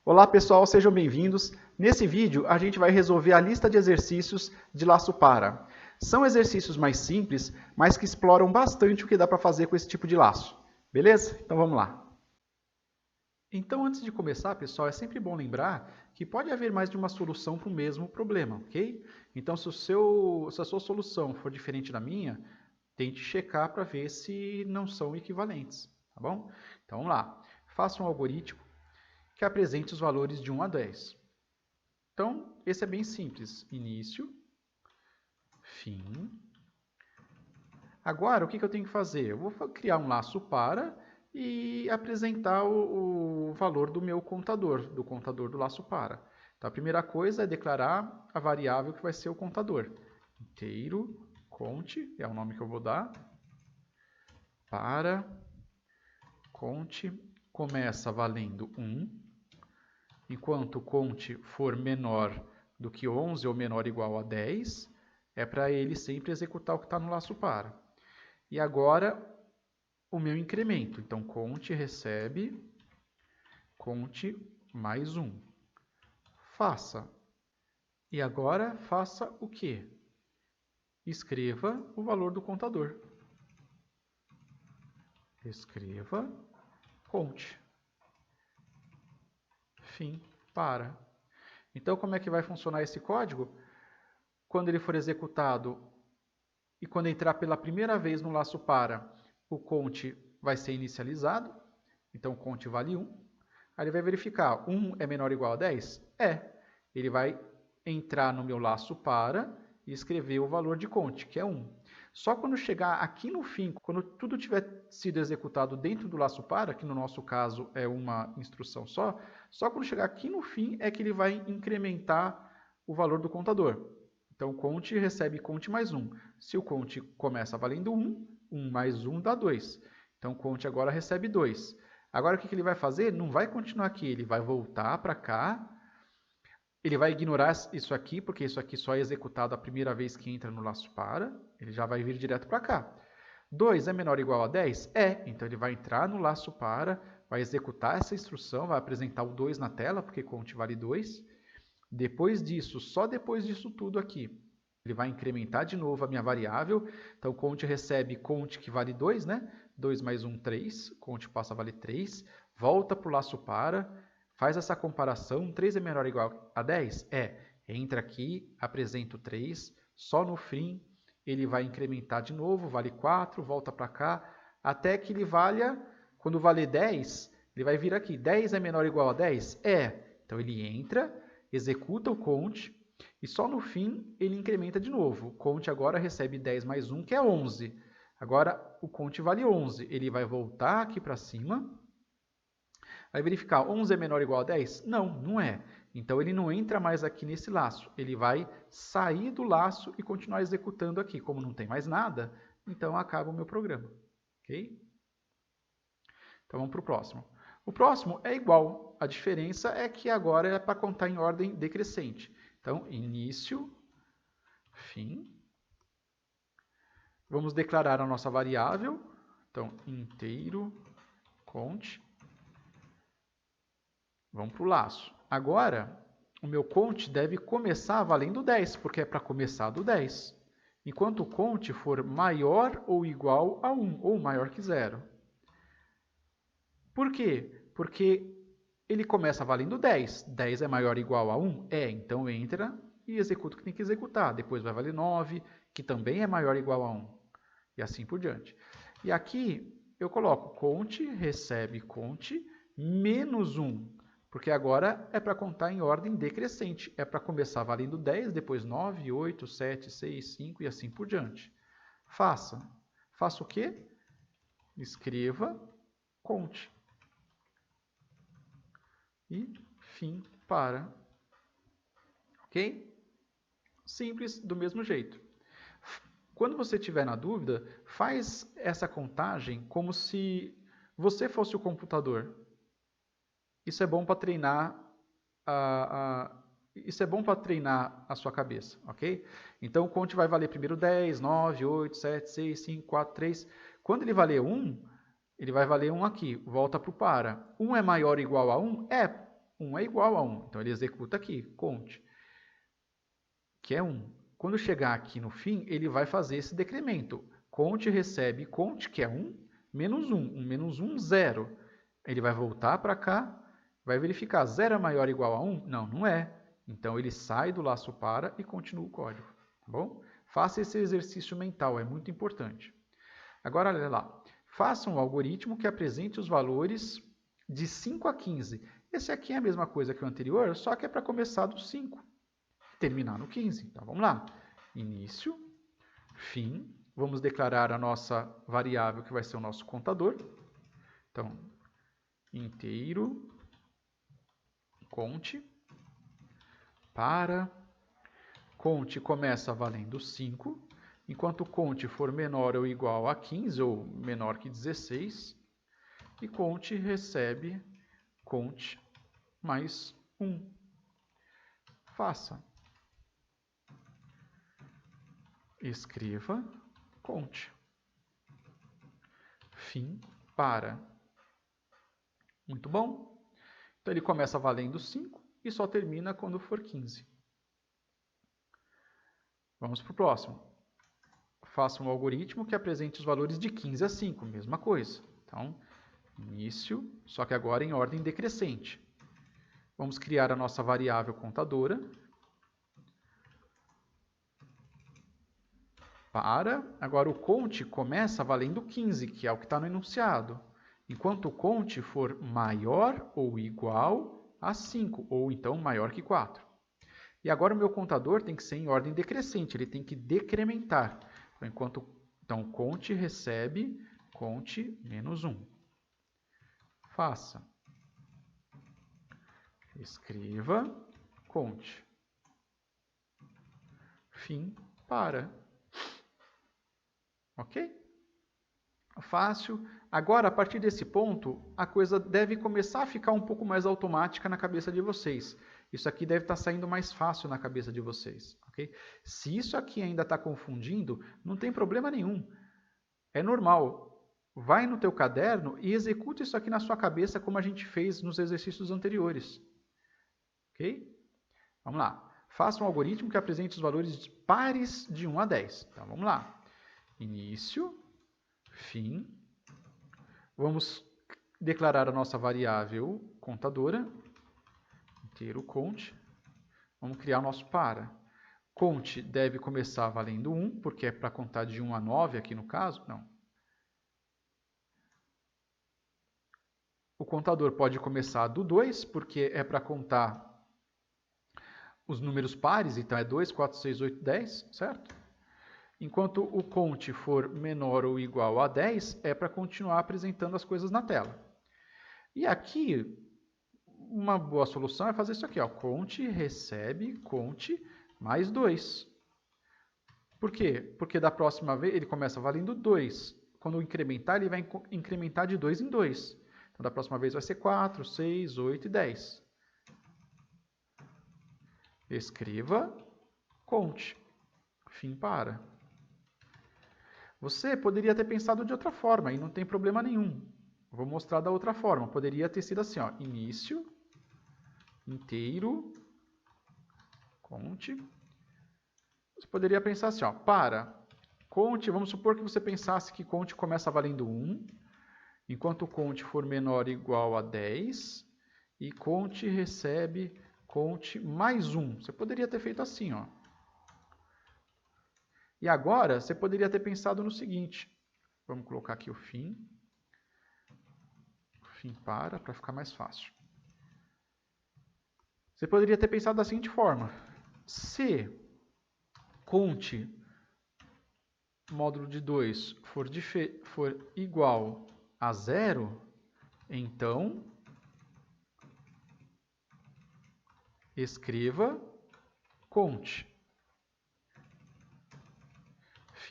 Olá pessoal, sejam bem-vindos. Nesse vídeo a gente vai resolver a lista de exercícios de laço para. São exercícios mais simples, mas que exploram bastante o que dá para fazer com esse tipo de laço. Beleza? Então vamos lá. Então antes de começar, pessoal, é sempre bom lembrar que pode haver mais de uma solução para o mesmo problema, ok? Então se a sua solução for diferente da minha, tente checar para ver se não são equivalentes, tá bom? Então vamos lá. Faça um algoritmo que apresente os valores de 1 a 10. Então, esse é bem simples. Início, fim. Agora, o que eu tenho que fazer? Eu vou criar um laço para e apresentar o valor do meu contador, do contador do laço para. Então, a primeira coisa é declarar a variável que vai ser o contador. Inteiro, conte, é o nome que eu vou dar. Para, conte, começa valendo 1. Enquanto o conte for menor do que 11 ou menor ou igual a 10, é para ele sempre executar o que está no laço para. E agora, o meu incremento. Então, conte recebe, conte mais 1. Faça. E agora, faça o quê? Escreva o valor do contador. Escreva, conte. Fim, para. Então, como é que vai funcionar esse código? Quando ele for executado e quando entrar pela primeira vez no laço para, o conte vai ser inicializado. Então, o conte vale 1. Aí ele vai verificar, 1 é menor ou igual a 10? É. Ele vai entrar no meu laço para e escrever o valor de conte, que é 1. Só quando chegar aqui no fim, quando tudo tiver sido executado dentro do laço para, que no nosso caso é uma instrução só quando chegar aqui no fim é que ele vai incrementar o valor do contador. Então, o conte recebe conte mais 1. Se o conte começa valendo 1, 1 mais 1 dá 2. Então, o conte agora recebe 2. Agora, o que ele vai fazer? Não vai continuar aqui, ele vai voltar para cá. Ele vai ignorar isso aqui, porque isso aqui só é executado a primeira vez que entra no laço para. Ele já vai vir direto para cá. 2 é menor ou igual a 10? É. Então, ele vai entrar no laço para, vai executar essa instrução, vai apresentar o 2 na tela, porque conte vale 2. Depois disso, só depois disso tudo aqui, ele vai incrementar de novo a minha variável. Então, conte recebe conte que vale 2, né? 2 mais 1, 3. Conte passa a valer 3. Volta para o laço para. Faz essa comparação, 3 é menor ou igual a 10? É. Entra aqui, apresenta o 3, só no fim ele vai incrementar de novo, vale 4, volta para cá, até que ele valha, quando valer 10, ele vai vir aqui, 10 é menor ou igual a 10? É. Então ele entra, executa o conte e só no fim ele incrementa de novo. O conte agora recebe 10 mais 1, que é 11. Agora o conte vale 11, ele vai voltar aqui para cima. Vai verificar, 11 é menor ou igual a 10? Não, não é. Então, ele não entra mais aqui nesse laço. Ele vai sair do laço e continuar executando aqui. Como não tem mais nada, então acaba o meu programa. Ok? Então, vamos para o próximo. O próximo é igual. A diferença é que agora é para contar em ordem decrescente. Então, início, fim. Vamos declarar a nossa variável. Então, inteiro, conte. Vamos para o laço. Agora, o meu conte deve começar valendo 10, porque é para começar do 10. Enquanto o conte for maior ou igual a 1, ou maior que 0. Por quê? Porque ele começa valendo 10. 10 é maior ou igual a 1? É, então entra e executa o que tem que executar. Depois vai valer 9, que também é maior ou igual a 1. E assim por diante. E aqui eu coloco conte, recebe conte, menos 1. Porque agora é para contar em ordem decrescente. É para começar valendo 10, depois 9, 8, 7, 6, 5 e assim por diante. Faça. Faça o quê? Escreva, conte. E fim, para. Ok? Simples, do mesmo jeito. Quando você estiver na dúvida, faz essa contagem como se você fosse o computador. Isso é bom para treinar a sua cabeça, ok? Então, o conte vai valer primeiro 10, 9, 8, 7, 6, 5, 4, 3. Quando ele valer 1, ele vai valer 1 aqui. Volta para o para. 1 é maior ou igual a 1? É. 1 é igual a 1. Então, ele executa aqui, conte, que é 1. Quando chegar aqui no fim, ele vai fazer esse decremento. Conte recebe conte, que é 1, menos 1. 1 menos 1, 0. Ele vai voltar para cá, vai verificar, 0 é maior ou igual a 1? Não, não é. Então, ele sai do laço para e continua o código. Tá bom? Faça esse exercício mental, é muito importante. Agora, olha lá. Faça um algoritmo que apresente os valores de 5 a 15. Esse aqui é a mesma coisa que o anterior, só que é para começar do 5 e terminar no 15. Então, vamos lá. Início, fim. Vamos declarar a nossa variável, que vai ser o nosso contador. Então, inteiro, conte, para, conte começa valendo 5, enquanto conte for menor ou igual a 15, ou menor que 16, e conte recebe conte mais 1. Faça. Escreva conte. Fim, para. Muito bom. Então, ele começa valendo 5 e só termina quando for 15. Vamos para o próximo. Faça um algoritmo que apresente os valores de 15 a 5, mesma coisa. Então, início, só que agora em ordem decrescente. Vamos criar a nossa variável contadora. Agora o conte começa valendo 15, que é o que está no enunciado. Enquanto o conte for maior ou igual a 5, ou então maior que 4. E agora o meu contador tem que ser em ordem decrescente, ele tem que decrementar. Então, conte recebe conte menos 1. Faça. Escreva conte. Fim, para. Ok? Fácil. Agora, a partir desse ponto, a coisa deve começar a ficar um pouco mais automática na cabeça de vocês. Isso aqui deve estar saindo mais fácil na cabeça de vocês. Okay? Se isso aqui ainda está confundindo, não tem problema nenhum. É normal. Vai no teu caderno e executa isso aqui na sua cabeça como a gente fez nos exercícios anteriores. Ok? Vamos lá. Faça um algoritmo que apresente os valores pares de 1 a 10. Então, vamos lá. Início, fim. Vamos declarar a nossa variável contadora. Inteiro conte. Vamos criar o nosso para. Conte deve começar valendo 1, porque é para contar de 1 a 9 aqui no caso. Não. O contador pode começar do 2, porque é para contar os números pares, então é 2, 4, 6, 8, 10, certo? Enquanto o conte for menor ou igual a 10, é para continuar apresentando as coisas na tela. E aqui, uma boa solução é fazer isso aqui, ó, conte recebe conte mais 2. Por quê? Porque da próxima vez ele começa valendo 2. Quando incrementar, ele vai incrementar de 2 em 2. Então, da próxima vez vai ser 4, 6, 8 e 10. Escreva conte. Fim, para. Você poderia ter pensado de outra forma e não tem problema nenhum. Vou mostrar da outra forma. Poderia ter sido assim, ó, início, inteiro, conte. Você poderia pensar assim, ó, para, conte, vamos supor que você pensasse que conte começa valendo 1, enquanto conte for menor ou igual a 10, e conte recebe conte mais 1. Você poderia ter feito assim, ó. E agora, você poderia ter pensado no seguinte. Vamos colocar aqui o fim. Fim, para ficar mais fácil. Você poderia ter pensado da seguinte forma. Se conte módulo de 2 for igual a 0, então escreva conte.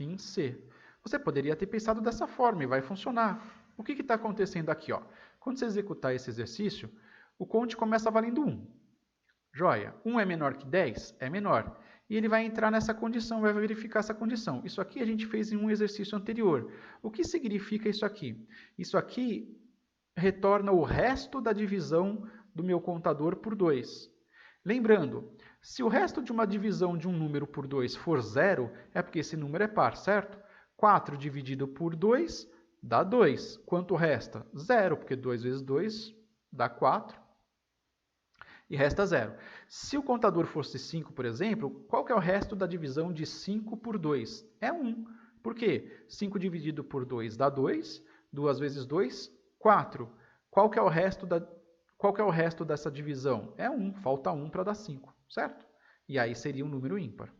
Fim C. Você poderia ter pensado dessa forma e vai funcionar. O que está acontecendo aqui? Ó? Quando você executar esse exercício, o conte começa valendo 1. Joia. 1 é menor que 10? É menor. E ele vai entrar nessa condição, vai verificar essa condição. Isso aqui a gente fez em um exercício anterior. O que significa isso aqui? Isso aqui retorna o resto da divisão do meu contador por 2. Lembrando, se o resto de uma divisão de um número por 2 for 0, é porque esse número é par, certo? 4 dividido por 2 dá 2. Quanto resta? 0, porque 2 vezes 2 dá 4. E resta 0. Se o contador fosse 5, por exemplo, qual que é o resto da divisão de 5 por 2? É 1. Por quê? 5 dividido por 2 dá 2. 2 vezes 2, 4. Qual que é o resto dessa divisão? É 1. Falta 1 para dar 5, certo? E aí seria um número ímpar.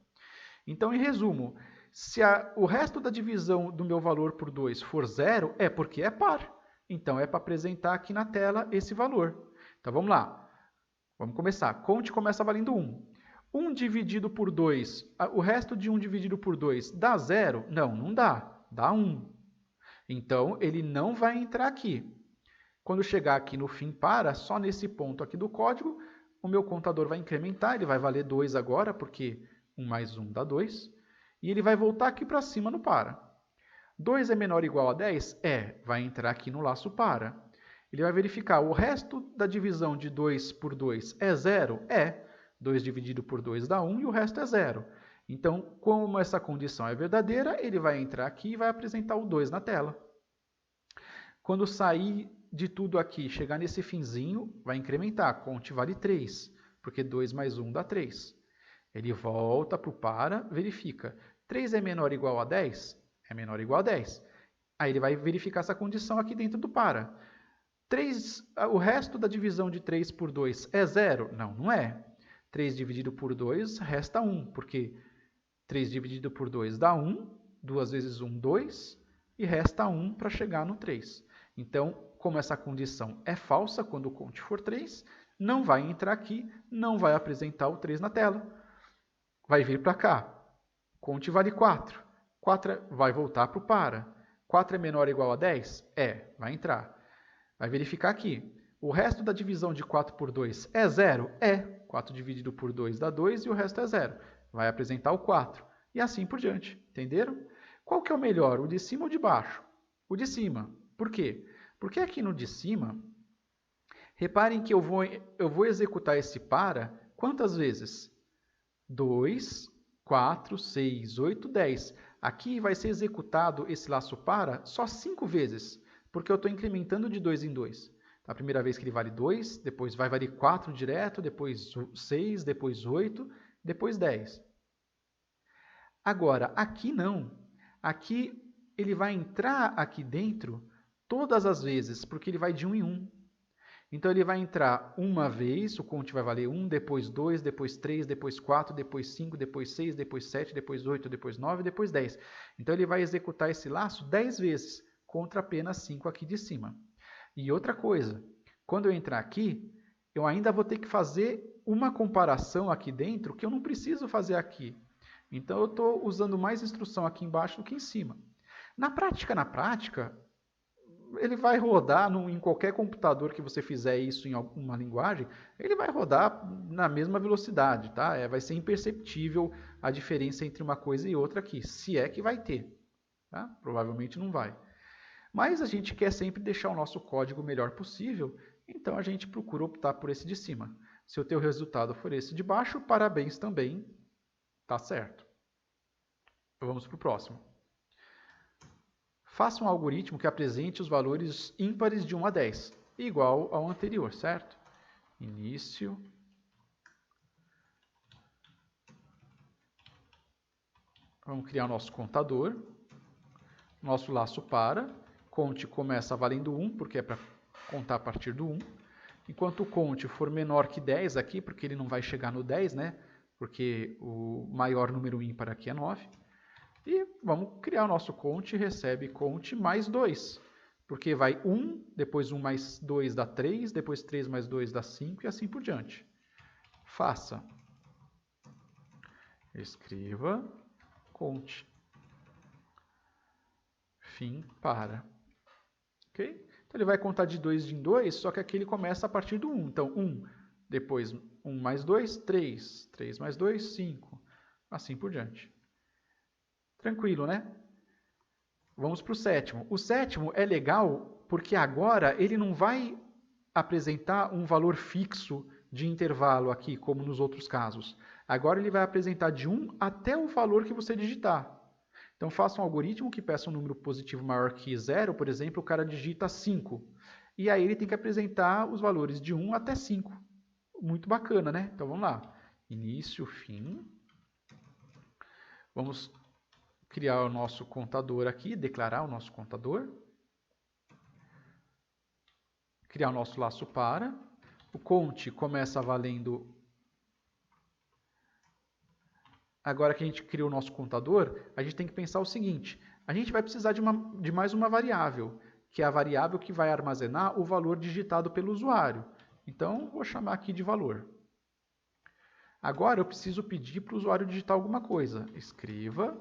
Então, em resumo, se o resto da divisão do meu valor por 2 for 0, é porque é par. Então, é para apresentar aqui na tela esse valor. Então, vamos lá. Vamos começar. Conte começa valendo 1. 1 dividido por 2, o resto de 1 dividido por 2 dá 0? Não, não dá. Dá 1. Então, ele não vai entrar aqui. Quando chegar aqui no fim para, só nesse ponto aqui do código, o meu contador vai incrementar, ele vai valer 2 agora, porque 1 mais 1 dá 2. E ele vai voltar aqui para cima no para. 2 é menor ou igual a 10? É, vai entrar aqui no laço para. Ele vai verificar, o resto da divisão de 2 por 2 é 0? É. 2 dividido por 2 dá 1 e o resto é 0. Então, como essa condição é verdadeira, ele vai entrar aqui e vai apresentar o 2 na tela. Quando sair de tudo aqui, chegar nesse finzinho, vai incrementar. Conte vale 3, porque 2 mais 1 dá 3. Ele volta para o para, verifica. 3 é menor ou igual a 10? É menor ou igual a 10. Aí ele vai verificar essa condição aqui dentro do para. O resto da divisão de 3 por 2 é 0? Não, não é. 3 dividido por 2 resta 1, porque 3 dividido por 2 dá 1, 2 vezes 1, 2, e resta 1 para chegar no 3. Então, como essa condição é falsa, quando o conte for 3, não vai entrar aqui, não vai apresentar o 3 na tela. Vai vir para cá. Conte vale 4. 4 vai voltar para o para. 4 é menor ou igual a 10? É, vai entrar. Vai verificar aqui. O resto da divisão de 4 por 2 é 0? É. 4 dividido por 2 dá 2 e o resto é 0. Vai apresentar o 4. E assim por diante. Entenderam? Qual que é o melhor? O de cima ou de baixo? O de cima. Por quê? Porque aqui no de cima, reparem que eu vou executar esse para quantas vezes? 2, 4, 6, 8, 10. Aqui vai ser executado esse laço para só 5 vezes. Porque eu estou incrementando de 2 em 2. A primeira vez que ele vale 2, depois vai valer 4 direto, depois 6, depois 8, depois 10. Agora, aqui não. Aqui ele vai entrar aqui dentro todas as vezes, porque ele vai de 1 em 1. Então, ele vai entrar uma vez, o conte vai valer 1, depois 2, depois 3, depois 4, depois 5, depois 6, depois 7, depois 8, depois 9, depois 10. Então, ele vai executar esse laço 10 vezes. Contra apenas 5 aqui de cima. E outra coisa, quando eu entrar aqui, eu ainda vou ter que fazer uma comparação aqui dentro que eu não preciso fazer aqui. Então, eu estou usando mais instrução aqui embaixo do que em cima. Na prática, ele vai rodar em qualquer computador que você fizer isso em alguma linguagem, ele vai rodar na mesma velocidade, tá? Vai ser imperceptível a diferença entre uma coisa e outra aqui, se é que vai ter. Tá? Provavelmente não vai. Mas a gente quer sempre deixar o nosso código o melhor possível, então a gente procura optar por esse de cima. Se o teu resultado for esse de baixo, parabéns também, tá certo. Vamos para o próximo. Faça um algoritmo que apresente os valores ímpares de 1 a 10, igual ao anterior, certo? Início. Vamos criar o nosso contador. Nosso laço para. Conte começa valendo 1, porque é para contar a partir do 1. Enquanto o conte for menor que 10 aqui, porque ele não vai chegar no 10, né? Porque o maior número ímpar aqui é 9. E vamos criar o nosso conte, recebe conte mais 2. Porque vai 1, depois 1 mais 2 dá 3, depois 3 mais 2 dá 5 e assim por diante. Faça. Escreva conte. Fim para. Ok? Então, ele vai contar de 2 em 2, só que aqui ele começa a partir do 1. Então, 1, depois 1 mais 2, 3. 3 mais 2, 5. Assim por diante. Tranquilo, né? Vamos para o sétimo. O sétimo é legal porque agora ele não vai apresentar um valor fixo de intervalo aqui, como nos outros casos. Agora ele vai apresentar de 1 até o valor que você digitar. Então faça um algoritmo que peça um número positivo maior que 0, por exemplo, o cara digita 5. E aí ele tem que apresentar os valores de 1 até 5. Muito bacana, né? Então vamos lá. Início, fim. Vamos criar o nosso contador aqui, declarar o nosso contador. Criar o nosso laço para. O count começa valendo... Agora que a gente criou o nosso contador, a gente tem que pensar o seguinte. A gente vai precisar de mais uma variável, que é a variável que vai armazenar o valor digitado pelo usuário. Então, vou chamar aqui de valor. Agora, eu preciso pedir para o usuário digitar alguma coisa. Escreva,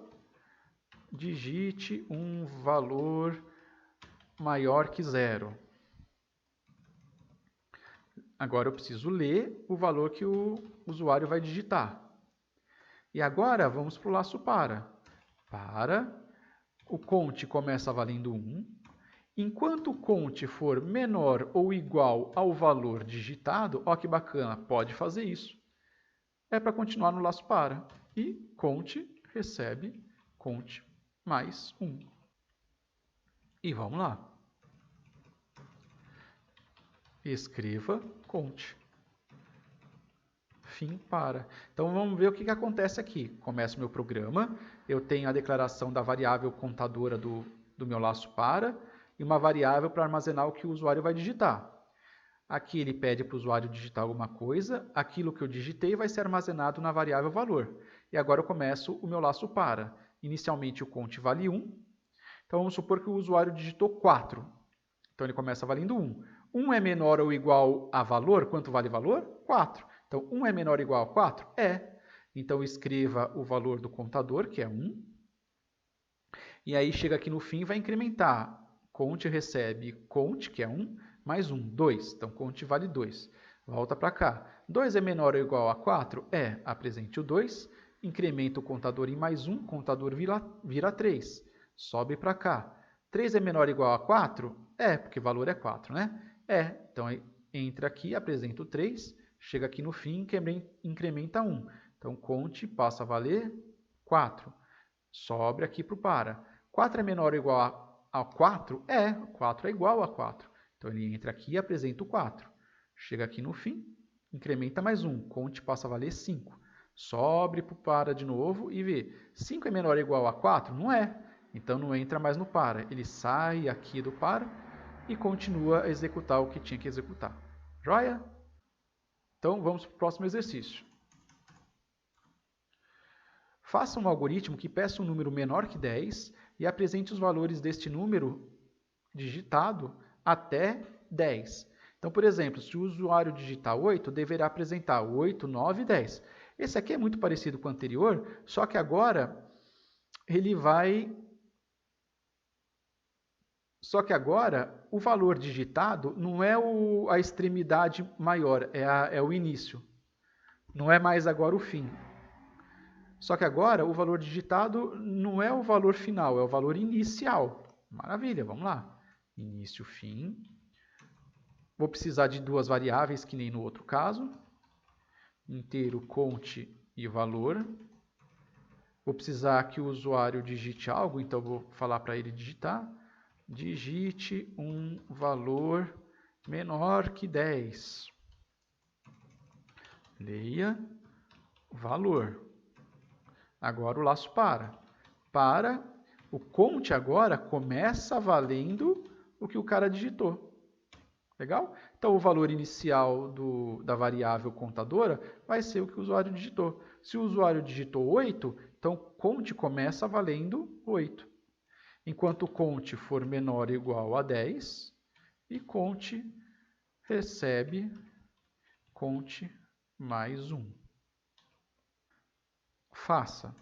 digite um valor maior que 0. Agora, eu preciso ler o valor que o usuário vai digitar. E agora, vamos para o laço para. Para, o count começa valendo 1. Enquanto o count for menor ou igual ao valor digitado, ó que bacana, pode fazer isso. É para continuar no laço para. E count recebe count mais 1. E vamos lá. Escreva count. Fim para. Então vamos ver o que acontece aqui. Começa o meu programa, eu tenho a declaração da variável contadora do meu laço para e uma variável para armazenar o que o usuário vai digitar. Aqui ele pede para o usuário digitar alguma coisa, aquilo que eu digitei vai ser armazenado na variável valor. E agora eu começo o meu laço para. Inicialmente o count vale 1, então vamos supor que o usuário digitou 4. Então ele começa valendo 1. 1 é menor ou igual a valor? Quanto vale valor? 4. Então 1 é menor ou igual a 4? É. Então escreva o valor do contador, que é 1. E aí chega aqui no fim e vai incrementar. Count recebe count, que é 1, mais 1, 2. Então, count vale 2. Volta para cá. 2 é menor ou igual a 4? É. Apresente o 2. Incrementa o contador em mais 1. Contador vira 3. Sobe para cá. 3 é menor ou igual a 4? É, porque o valor é 4, né? É. Então, entra aqui, apresenta o 3. Chega aqui no fim e incrementa 1. Então, count passa a valer 4. Sobe aqui para o para. 4 é menor ou igual a 4? É. 4 é igual a 4. Então, ele entra aqui e apresenta o 4. Chega aqui no fim, incrementa mais 1. Count passa a valer 5. Sobe para o para de novo e vê. 5 é menor ou igual a 4? Não é. Então, não entra mais no para. Ele sai aqui do para e continua a executar o que tinha que executar. Joia? Então, vamos para o próximo exercício. Faça um algoritmo que peça um número menor que 10 e apresente os valores deste número digitado até 10. Então, por exemplo, se o usuário digitar 8, deverá apresentar 8, 9 e 10. Esse aqui é muito parecido com o anterior, só que agora ele vai... Só que agora o valor digitado não é a extremidade maior, é o início. Não é mais agora o fim. Só que agora o valor digitado não é o valor final, é o valor inicial. Maravilha, vamos lá. Início, fim. Vou precisar de duas variáveis, que nem no outro caso. Inteiro, count e valor. Vou precisar que o usuário digite algo, então vou falar para ele digitar. Digite um valor menor que 10. Leia valor. Agora o laço para. Para, o count agora começa valendo o que o cara digitou. Legal? Então, o valor inicial da variável contadora vai ser o que o usuário digitou. Se o usuário digitou 8, então count começa valendo 8. Enquanto o count for menor ou igual a 10, e count recebe count mais 1. Faça.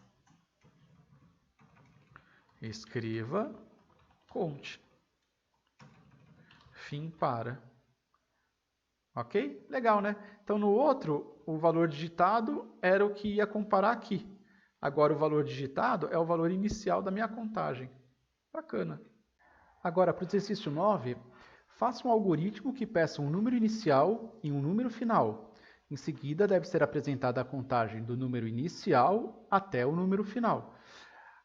Escreva count. Fim para. Ok? Legal, né? Então, no outro, o valor digitado era o que ia comparar aqui. Agora, o valor digitado é o valor inicial da minha contagem. Bacana. Agora, para o exercício 9, Faça um algoritmo que peça um número inicial e um número final. Em seguida, deve ser apresentada a contagem do número inicial até o número final.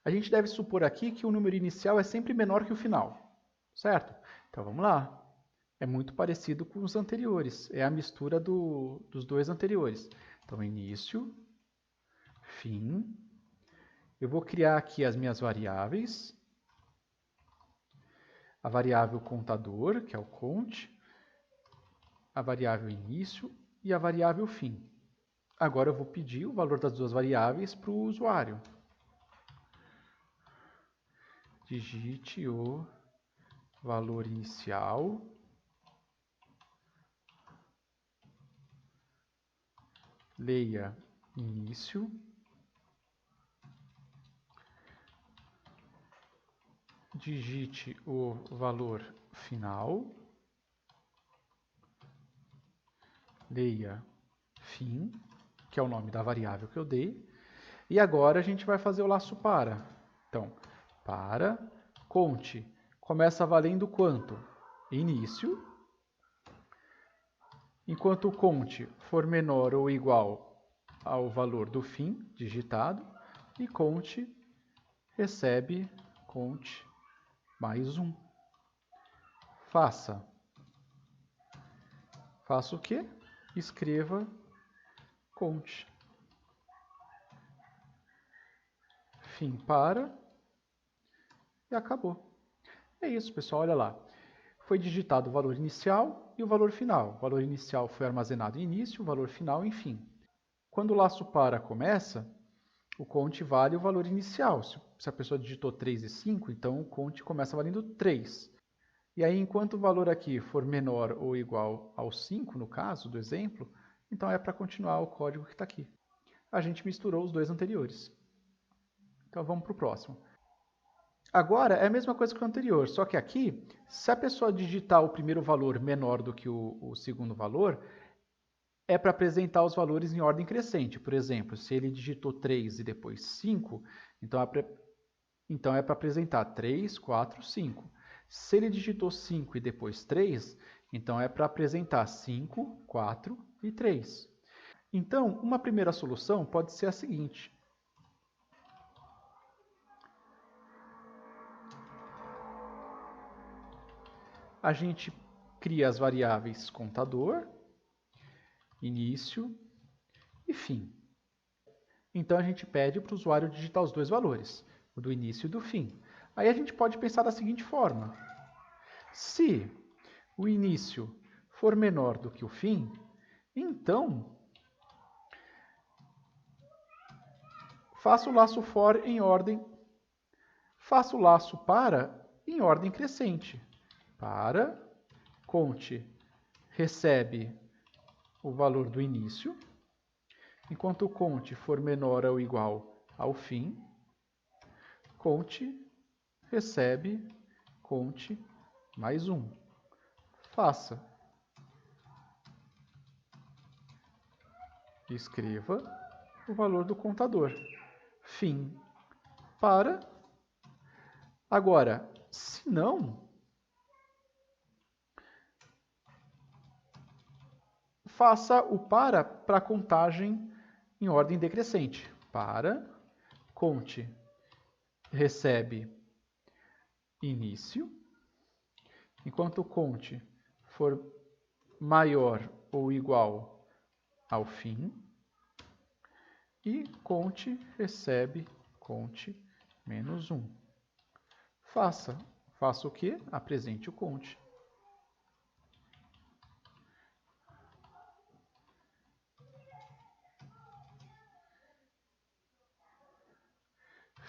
A gente deve supor aqui que o número inicial é sempre menor que o final, certo? Então vamos lá. É muito parecido com os anteriores. É a mistura dos dois anteriores. Então, início, fim. Eu vou criar aqui as minhas variáveis. A variável contador, que é o count. A variável início e a variável fim. Agora eu vou pedir o valor das duas variáveis para o usuário. Digite o valor inicial leia início, digite o valor final, leia fim, que é o nome da variável que eu dei, e agora a gente vai fazer o laço para. Então, para, conte, começa valendo quanto? Início. Enquanto o conte for menor ou igual ao valor do fim digitado, e conte recebe conte mais 1. Faça o quê? Escreva conte. Fim para e acabou. É isso, pessoal, olha lá. Foi digitado o valor inicial e o valor final. O valor inicial foi armazenado em início, o valor final em fim. Quando o laço para começa, o count vale o valor inicial. Se a pessoa digitou 3 e 5, então o count começa valendo 3. E aí, enquanto o valor aqui for menor ou igual ao 5, no caso do exemplo, então é para continuar o código que está aqui. A gente misturou os dois anteriores. Então vamos para o próximo. Agora é a mesma coisa que o anterior, só que aqui, se a pessoa digitar o primeiro valor menor do que o segundo valor, é para apresentar os valores em ordem crescente. Por exemplo, se ele digitou 3 e depois 5, então é para apresentar 3, 4, 5. Se ele digitou 5 e depois 3, então é para apresentar 5, 4 e 3. Então, uma primeira solução pode ser a seguinte. A gente cria as variáveis contador, início e fim. Então, a gente pede para o usuário digitar os dois valores, o do início e do fim. Aí a gente pode pensar da seguinte forma. Se o início for menor do que o fim, então faça o laço for em ordem, faça o laço para em ordem crescente. Para, conte, recebe o valor do início, enquanto o conte for menor ou igual ao fim, conte, recebe, conte, mais 1. Faça. Escreva o valor do contador. Fim para. Agora, se não, faça o para a contagem em ordem decrescente. Para, conte, recebe início, enquanto o conte for maior ou igual ao fim, e conte, recebe, conte, menos 1. Faça o quê? Apresente o conte.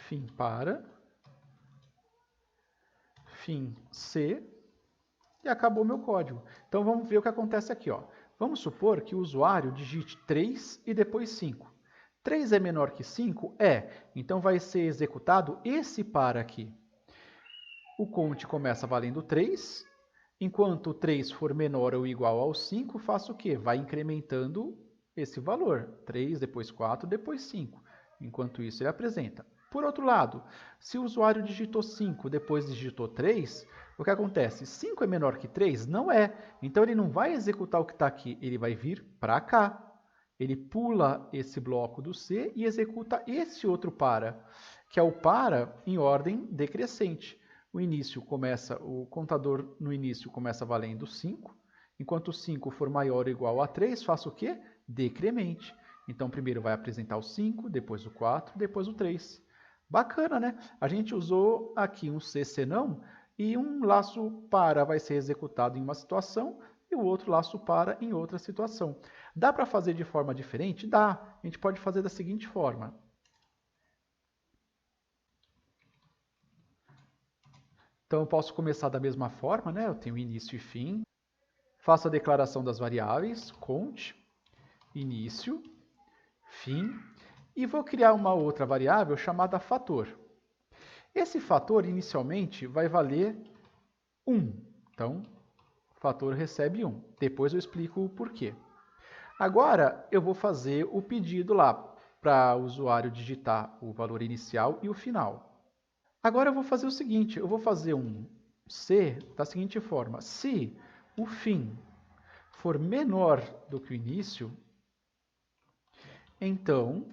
Fim para, fim C, e acabou meu código. Então vamos ver o que acontece aqui. Ó. Vamos supor que o usuário digite 3 e depois 5. 3 é menor que 5? É. Então vai ser executado esse para aqui. O count começa valendo 3. Enquanto o 3 for menor ou igual ao 5, faço o quê? Vai incrementando esse valor. 3, depois 4, depois 5. Enquanto isso, ele apresenta Por outro lado, se o usuário digitou 5, depois digitou 3, o que acontece? 5 é menor que 3? Não é. Então, ele não vai executar o que está aqui, ele vai vir para cá. Ele pula esse bloco do C e executa esse outro para, que é o para em ordem decrescente. O contador no início começa valendo 5, enquanto 5 for maior ou igual a 3, faça o quê? Decremente. Então, primeiro vai apresentar o 5, depois o 4, depois o 3. Bacana, né? A gente usou aqui um C senão e um laço para vai ser executado em uma situação e o outro laço para em outra situação. Dá para fazer de forma diferente? Dá. A gente pode fazer da seguinte forma. Então, eu posso começar da mesma forma, né? Eu tenho início e fim. Faço a declaração das variáveis, count, início, fim, e vou criar uma outra variável chamada fator. Esse fator, inicialmente, vai valer 1. Então, o fator recebe 1. Depois eu explico o porquê. Agora, eu vou fazer o pedido lá para o usuário digitar o valor inicial e o final. Agora eu vou fazer o seguinte, eu vou fazer um C da seguinte forma. Se o fim for menor do que o início, então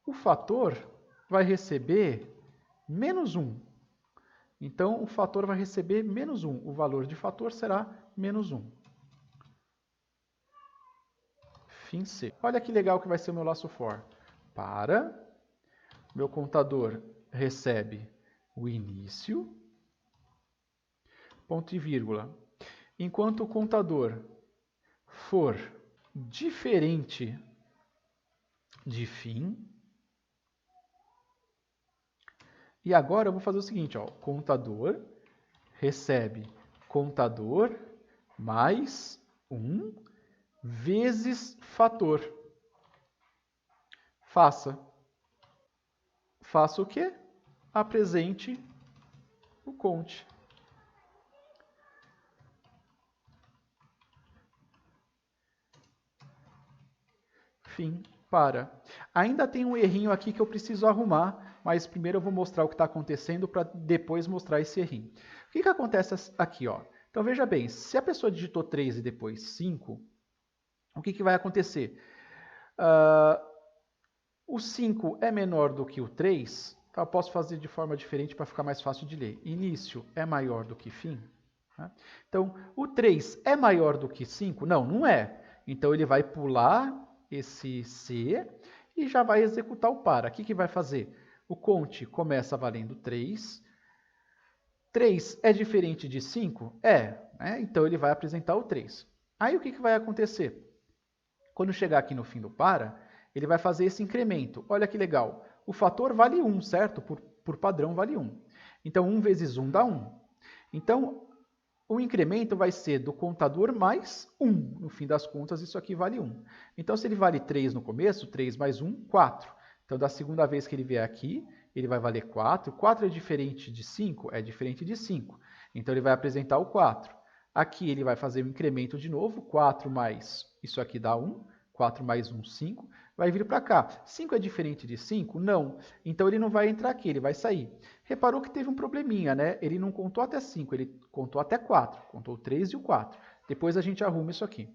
o fator vai receber menos 1. Então, o fator vai receber menos 1. O valor de fator será menos 1. Fim C. Olha que legal que vai ser o meu laço for. Para, meu contador recebe o início, ponto e vírgula. Enquanto o contador for diferente de fim, e agora eu vou fazer o seguinte, ó, contador recebe contador mais 1 vezes fator. Faça o quê? Apresente o count. Fim, para. Ainda tem um errinho aqui que eu preciso arrumar, mas primeiro eu vou mostrar o que está acontecendo para depois mostrar esse errinho. O que acontece aqui? Ó? Então veja bem, se a pessoa digitou 3 e depois 5, o que vai acontecer? O 5 é menor do que o 3, então eu posso fazer de forma diferente para ficar mais fácil de ler. Início é maior do que fim. Né? Então, o 3 é maior do que 5? Não, não é. Então, ele vai pular esse C e já vai executar o para. O que vai fazer? O count começa valendo 3. 3 é diferente de 5? É. Né? Então, ele vai apresentar o 3. Aí, o que vai acontecer? Quando chegar aqui no fim do para, ele vai fazer esse incremento. Olha que legal. O fator vale 1, certo? Por padrão vale 1. Então, 1 vezes 1 dá 1. Então, o incremento vai ser do contador mais 1. No fim das contas, isso aqui vale 1. Então, se ele vale 3 no começo, 3 mais 1, 4. Então, da segunda vez que ele vier aqui, ele vai valer 4. 4 é diferente de 5? É diferente de 5. Então, ele vai apresentar o 4. Aqui ele vai fazer o incremento de novo. 4 mais isso aqui dá 1. 4 mais 1, 5. Vai vir para cá. 5 é diferente de 5? Não. Então, ele não vai entrar aqui, ele vai sair. Reparou que teve um probleminha, né? Ele não contou até 5, ele contou até 4. Contou o 3 e o 4. Depois a gente arruma isso aqui.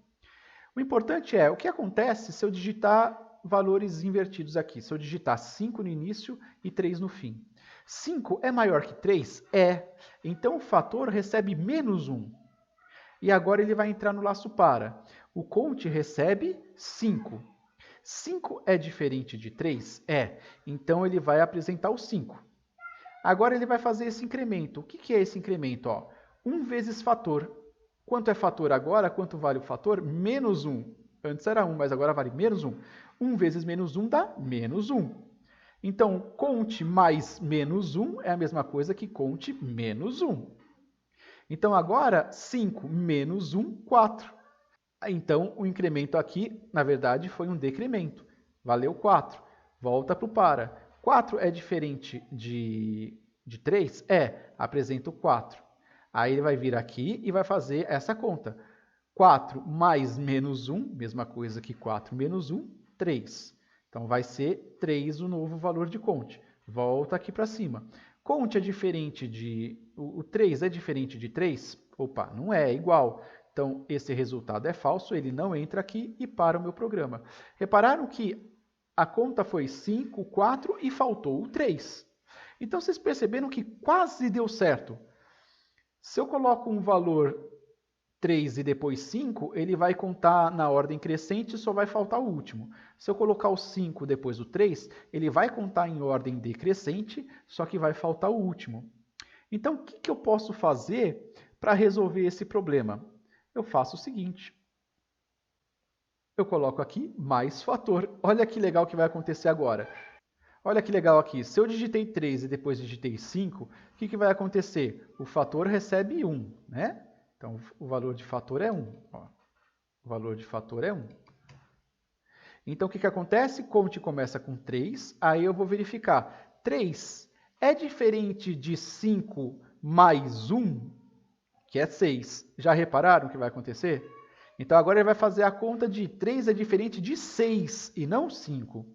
O importante é, o que acontece se eu digitar valores invertidos aqui? Se eu digitar 5 no início e 3 no fim. 5 é maior que 3? É. Então, o fator recebe menos 1. E agora ele vai entrar no laço para. O count recebe 5. 5 é diferente de 3? É. Então, ele vai apresentar o 5. Agora, ele vai fazer esse incremento. O que é esse incremento? Ó, 1 vezes fator. Quanto é fator agora? Quanto vale o fator? Menos 1. Antes era 1, mas agora vale menos 1. 1 vezes menos 1 dá menos 1. Então, count mais menos 1 é a mesma coisa que count menos 1. Então, agora, 5 menos 1, 4. Então, o incremento aqui, na verdade, foi um decremento. Valeu 4. Volta para o para. 4 é diferente de 3? É. Apresenta o 4. Aí ele vai vir aqui e vai fazer essa conta. 4 mais menos 1, mesma coisa que 4 menos 1, 3. Então, vai ser 3 o novo valor de count. Volta aqui para cima. Count é diferente de... O 3 é diferente de 3? Opa, não é igual. Então, esse resultado é falso, ele não entra aqui e para o meu programa. Repararam que a conta foi 5, 4 e faltou o 3. Então, vocês perceberam que quase deu certo. Se eu coloco um valor 3 e depois 5, ele vai contar na ordem crescente e só vai faltar o último. Se eu colocar o 5 depois do 3, ele vai contar em ordem decrescente, só que vai faltar o último. Então, o que eu posso fazer para resolver esse problema? Eu faço o seguinte. Eu coloco aqui mais fator. Olha que legal que vai acontecer agora. Olha que legal aqui. Se eu digitei 3 e depois digitei 5, o que vai acontecer? O fator recebe 1, né? Então, o valor de fator é 1. Ó. O valor de fator é 1. Então, o que acontece? Count começa com 3, aí eu vou verificar. 3 é diferente de 5 mais 1, que é 6. Já repararam o que vai acontecer? Então, agora ele vai fazer a conta de 3 é diferente de 6 e não 5.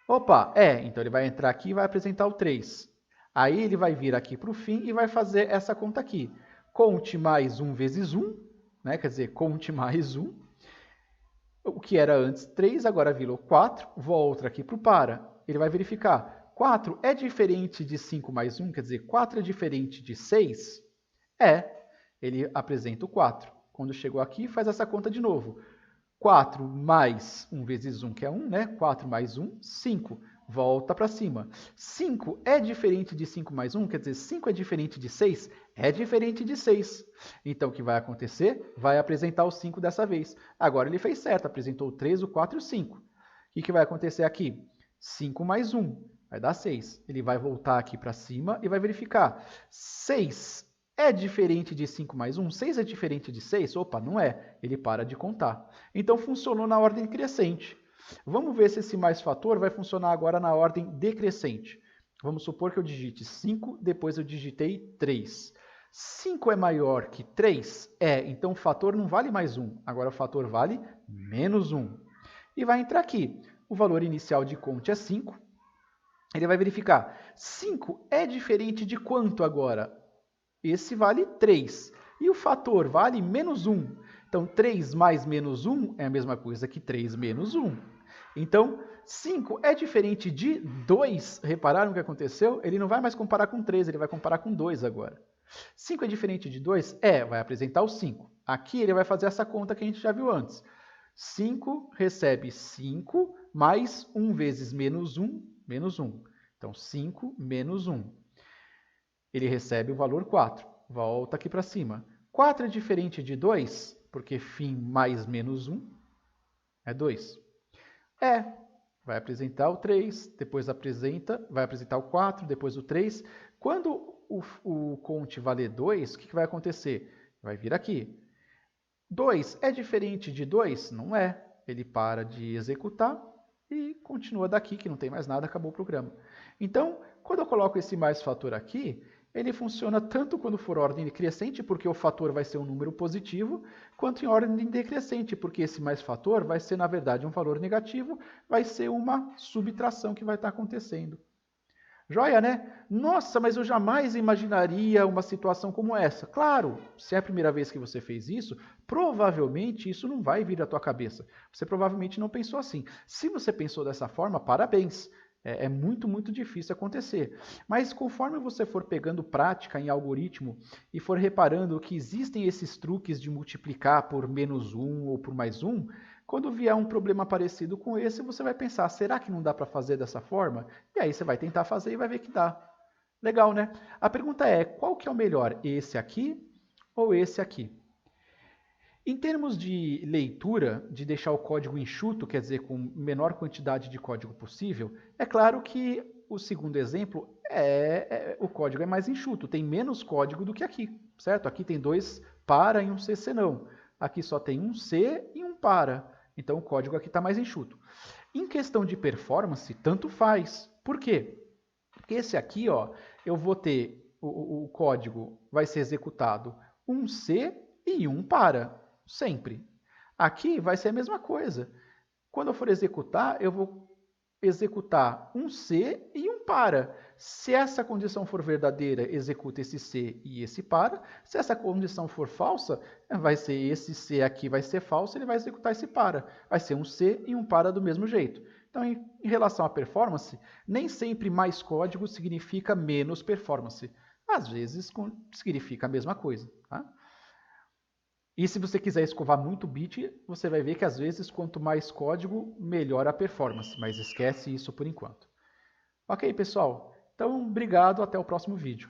Opa, então ele vai entrar aqui e vai apresentar o 3. Aí ele vai vir aqui para o fim e vai fazer essa conta aqui. Count mais 1 vezes 1, né? Quer dizer, count mais 1. O que era antes 3, agora virou 4. Volta aqui para o para. Ele vai verificar. 4 é diferente de 5 mais 1, quer dizer, 4 é diferente de 6? Ele apresenta o 4. Quando chegou aqui, faz essa conta de novo. 4 mais 1 vezes 1, que é 1, né? 4 mais 1, 5. Volta para cima. 5 é diferente de 5 mais 1, quer dizer, 5 é diferente de 6? É diferente de 6. Então, o que vai acontecer? Vai apresentar o 5 dessa vez. Agora ele fez certo, apresentou o 3, o 4 e o 5. O que vai acontecer aqui? 5 mais 1 vai dar 6. Ele vai voltar aqui para cima e vai verificar. 6 é diferente de 5 mais 1? 6 é diferente de 6? Opa, não é. Ele para de contar. Então, funcionou na ordem crescente. Vamos ver se esse mais fator vai funcionar agora na ordem decrescente. Vamos supor que eu digite 5, depois eu digitei 3. 5 é maior que 3? Então o fator não vale mais 1. Agora o fator vale menos 1. E vai entrar aqui. O valor inicial de count é 5. Ele vai verificar. 5 é diferente de quanto agora? Esse vale 3. E o fator vale menos 1. Então, 3 mais menos 1 é a mesma coisa que 3 menos 1. Então, 5 é diferente de 2. Repararam o que aconteceu? Ele não vai mais comparar com 3, ele vai comparar com 2 agora. 5 é diferente de 2? Vai apresentar o 5. Aqui ele vai fazer essa conta que a gente já viu antes. 5 recebe 5 mais 1 vezes menos 1, menos 1. Então, 5 menos 1. Ele recebe o valor 4. Volta aqui para cima. 4 é diferente de 2, porque fim mais menos 1 é 2. Vai apresentar o 3, depois vai apresentar o 4, depois o 3. Quando o count valer 2, o que vai acontecer? Vai vir aqui. 2 é diferente de 2? Não é. Ele para de executar e continua daqui, que não tem mais nada, acabou o programa. Então, quando eu coloco esse mais fator aqui, ele funciona tanto quando for ordem crescente, porque o fator vai ser um número positivo, quanto em ordem decrescente, porque esse mais fator vai ser, na verdade, um valor negativo, vai ser uma subtração que vai estar acontecendo. Joia, né? Nossa, mas eu jamais imaginaria uma situação como essa. Claro, se é a primeira vez que você fez isso, provavelmente isso não vai vir à tua cabeça. Você provavelmente não pensou assim. Se você pensou dessa forma, parabéns. É muito, muito difícil acontecer. Mas conforme você for pegando prática em algoritmo e for reparando que existem esses truques de multiplicar por menos 1 ou por mais 1, quando vier um problema parecido com esse, você vai pensar, será que não dá para fazer dessa forma? E aí você vai tentar fazer e vai ver que dá. Legal, né? A pergunta é, qual que é o melhor? Esse aqui ou esse aqui? Em termos de leitura, de deixar o código enxuto, quer dizer, com menor quantidade de código possível, é claro que o segundo exemplo o código é mais enxuto, tem menos código do que aqui, certo? Aqui tem 2 para e um C senão. Aqui só tem um C e um para. Então o código aqui está mais enxuto. Em questão de performance, tanto faz. Por quê? Porque esse aqui, eu vou ter, o código vai ser executado um C e um para. Sempre. Aqui vai ser a mesma coisa. Quando eu for executar, eu vou executar um C e um para. Se essa condição for verdadeira, executa esse C e esse para. Se essa condição for falsa, vai ser esse C aqui vai ser falso, ele vai executar esse para. Vai ser um C e um para do mesmo jeito. Então, em relação à performance, nem sempre mais código significa menos performance. Às vezes, significa a mesma coisa. Tá? E se você quiser escovar muito bit, você vai ver que às vezes quanto mais código, melhor a performance, mas esquece isso por enquanto. Ok, pessoal? Então, obrigado, até o próximo vídeo.